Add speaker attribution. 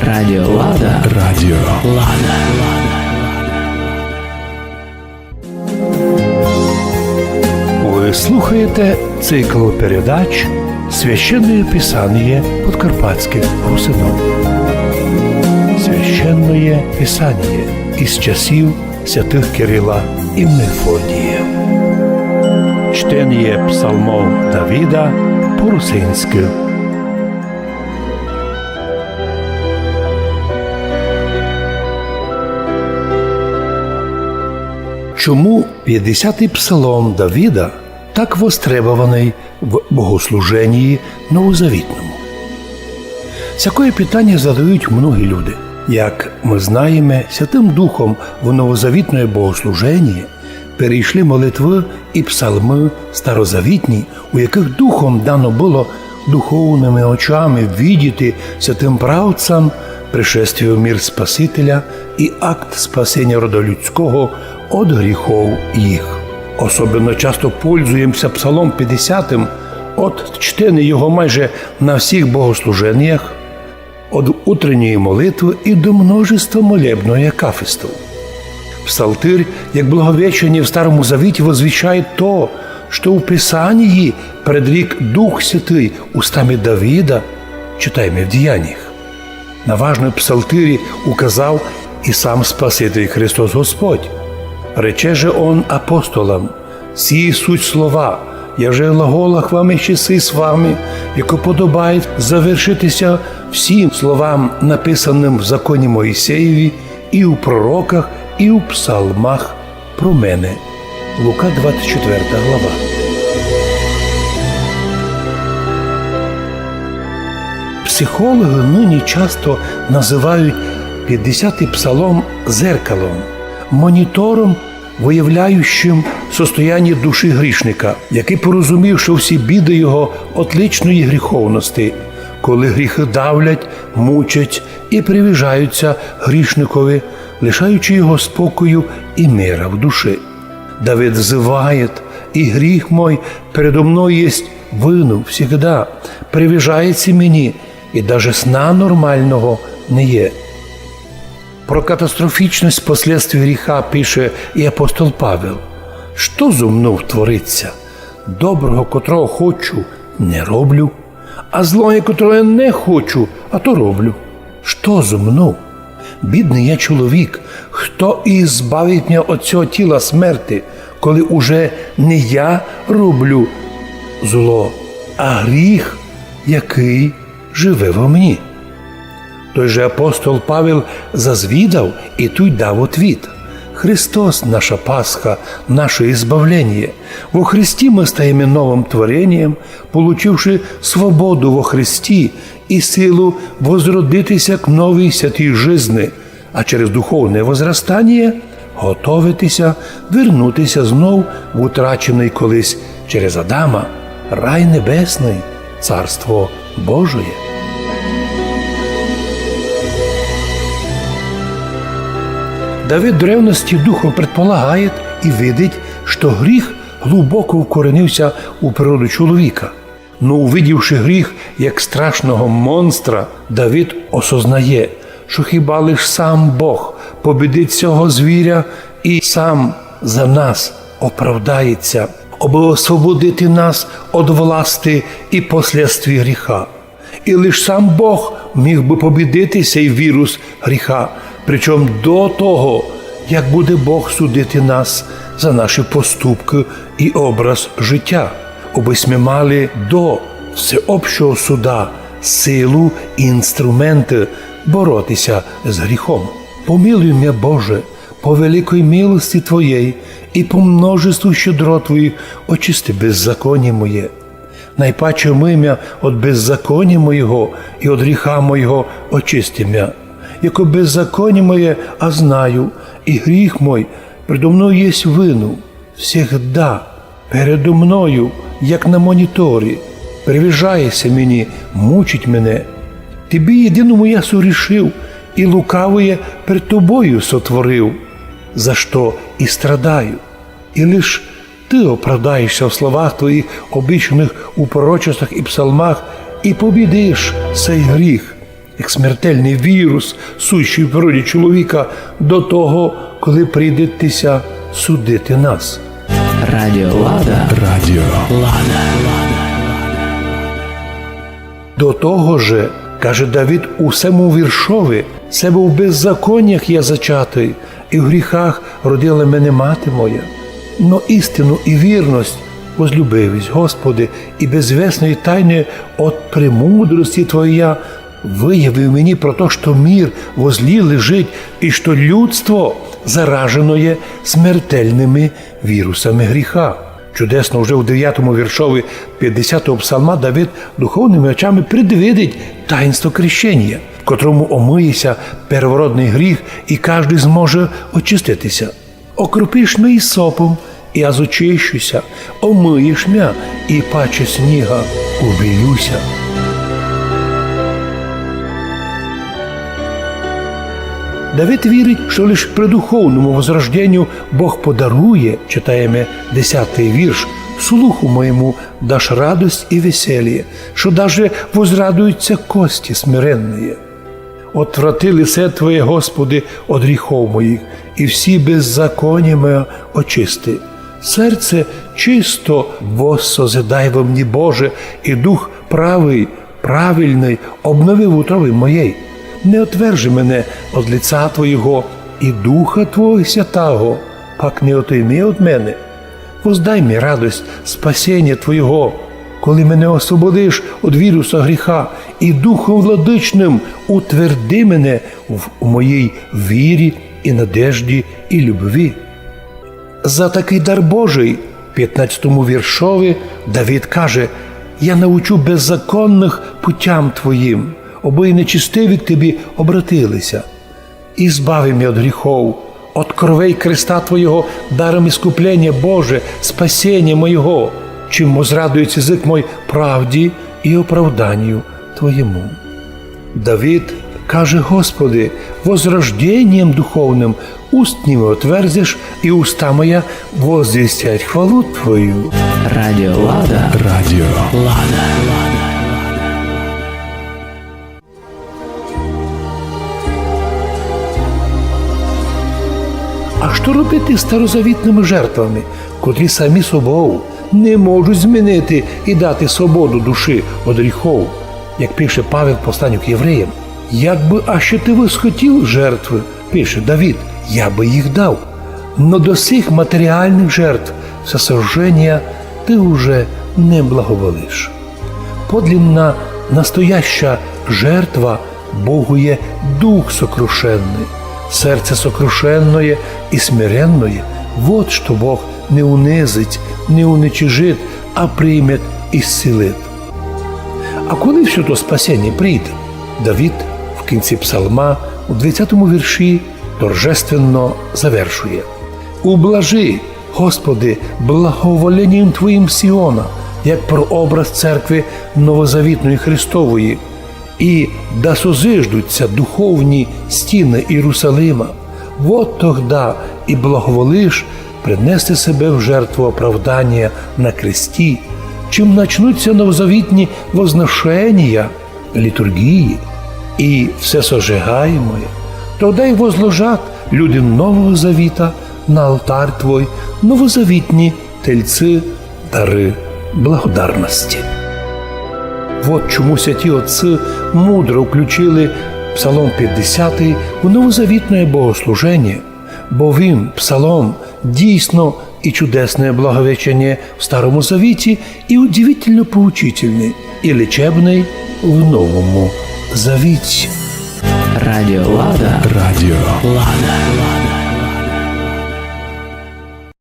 Speaker 1: Радіо Лада.
Speaker 2: Радіо
Speaker 1: Лада.
Speaker 2: Ви слухаєте цикл передач «Священное Писание подкарпатских русинов». Священное Писание із часів святих Кирила і Мефодія. Чтення псалмов Давида по-русинськи. Чому 50-й псалом Давида так востребований в богослуженні новозавітному? Всякое питання задають многі люди. Як ми знаємо, Святим Духом в новозавітне богослуження перейшли молитви і псалми старозавітні, у яких Духом дано було духовними очами видіти святим правцям пришествие в мир Спасителя і акт спасення роду людського від гріхов їх. Особливо часто пользуємося псалом 50-м від чтення його майже на всіх богослуженнях, від утренньої молитви і до множества молебної акафисту. Псалтир, як благовещення в Старому Завіті, возвіщає то, що в Писанні предрік Дух Святий устами Давида, читаємо в Діяннях. На важній псалтирі указав і сам Спаситель Христос Господь. Рече же Он апостолам: «Сі суть слова, я вже глаголах вам і часи з вами, яко подобає завершитися всім словам, написаним в законі Моїсеєві, і у пророках, і у псалмах про мене». Лука 24 глава. Психологи нині часто називають 50-й псалом зеркалом, монітором, виявляючим состояння душі грішника, який порозумів, що всі біди його від личної гріховності, коли гріхи давлять, мучать і привіжаються грішникові, лишаючи його спокою і мира в душі. Давид взиває: «І гріх мой передо мною єсть вину всегда, привіжається мені, і даже сна нормального не є». Про катастрофічність последствий гріха пише і апостол Павел: «Що зо мною твориться? Доброго, котрого хочу, не роблю, а злого, котрого не хочу, а то роблю. Що зо мною? Бідний я чоловік, хто і збавить мене від цього тіла смерти, коли уже не я роблю зло, а гріх, який живе во мені». Той же апостол Павел зазвідав і тут дав отвіт: «Христос – наша Пасха, наше избавление. Во Христі ми стаємо новим творенням, получивши свободу во Христі і силу возродитися к новій святій жизни, а через духовне возрастання готовитися вернутися знов в утрачений колись через Адама рай небесний, Царство Божие». Давид древности духом предполагает и видит, что гріх глибоко вкоренився у природу чоловіка. Но увидівши гріх як страшного монстра, Давид осознає, що хіба лиш сам Бог побідить цього звіря і сам за нас оправдається, аби освободити нас від власти і послідствій гріха. І лиш сам Бог міг би побідити цей вірус гріха, причому до того, як буде Бог судити нас за наші поступки і образ життя, аби ми мали до всеобщого суда силу і інструменти боротися з гріхом. Помилуй мене, Боже, по великій милості Твоєї і по множеству щедрот Твоїх очисти беззаконня моє. Найпаче мим'я від беззаконня моєго і від гріха моєго очисти м'я. Яко беззаконие моє, а знаю, і гріх мой предо мною єсть вину, всегда передо мною, як на моніторі, привіжається мені, мучить мене. Тобі єдиному я согрішив, і лукавоє перед тобою сотворив, за що і страдаю. І лиш ти оправдаєшся в словах твоїх, обіцяних у пророчествах і псалмах, і побідиш цей гріх, як смертельний вірус, сущий в природі чоловіка, до того, коли прийдеться судити нас.
Speaker 1: Радіо Лада. Радіо Лада.
Speaker 2: До того же, каже Давид у всьому віршові, «Себе в беззаконнях я зачатий, і в гріхах родила мене мати моя. Но істину і вірність возлюбивість, Господи, і безвесної тайни от премудрості Твоя виявив мені про те, що мир возлі лежить, і що людство заражено є смертельними вірусами гріха». Чудесно вже у 9-му віршові 50-го псалма Давид духовними очами предвидить таїнство крещення, в котрому омиється первородний гріх, і кожен зможе очиститися. «Окропиш мя ісопом, і я зочищуся, омиєш мя, і паче сніга убілюся». Давид вірить, що лише при духовному возрожденню Бог подарує, читаємо 10-й вірш, «Слуху моєму даш радость і веселье, що даже возрадуються кості смиренні. Отврати лице Твоє, Господи, от гріхов моїх, і всі беззаконня моє очисти. Серце чисто воссозидай во мені, Боже, і дух правильний обнови в утробі моєї. Не отвержи мене від лиця Твоєго і Духа Твого Святого, пак не отойми від мене. Воздай мені радость спасіння Твоєго, коли мене освободиш від віруса гріха, і Духом владичним утверди мене в моїй вірі і надежді і любві. За такий дар Божий, в 15-му віршові, Давид каже: «Я научу беззаконних путям Твоїм, обої нечистиві к Тобі обратилися. І збави мене від гріхов, от кровей креста Твоєго даром іскуплення Боже, спасіння моєго, чим возрадується язик мой правді і оправданню Твоєму». Давид каже: «Господи, возрождением духовним уст ними отверзиш, і уста моя возвістять хвалу Твою».
Speaker 1: Радіо Лада. Радіо Лада.
Speaker 2: А що робити з старозавітними жертвами, котрі самі собою не можуть змінити і дати свободу душі від гріхов? Як пише Павел в посланню к євреям: «Як би аще ти восхотів жертви, пише Давид, я би їх дав, но до сих матеріальних жертв всесожження ти уже не благоволиш». Подлинна настояща жертва Богу є дух сокрушенний, серце сокрушенное і смиренное. Вот що Бог не унизить, не уничижит, а прийме і зцілить. А коли все то спасіння прийде? Давид в кінці псалма у 20-му вірші торжественно завершує: «Ублажи, Господи, благоволенням Твоїм Сіона, як прообраз церкви новозавітної Христової, і да созиждуться духовні стіни Єрусалима. Вот тогда і благоволиш принести себе в жертву оправдання на кресті, чим начнуться новозавітні возношення, літургії і все сожигаємое, тогда й возложат люди Нового Завіта на алтарь Твой новозавітні тельці, дари благодарності». Вот чому святі отці мудро включили Псалом 50 у новозавітне богослуження, бо він, псалом, дійсно і чудесне благовещення в Старому Завіті, і удивительно поучительний, і лечебний в Новому Завіті.
Speaker 1: Радіо Лада. Радіо Лада.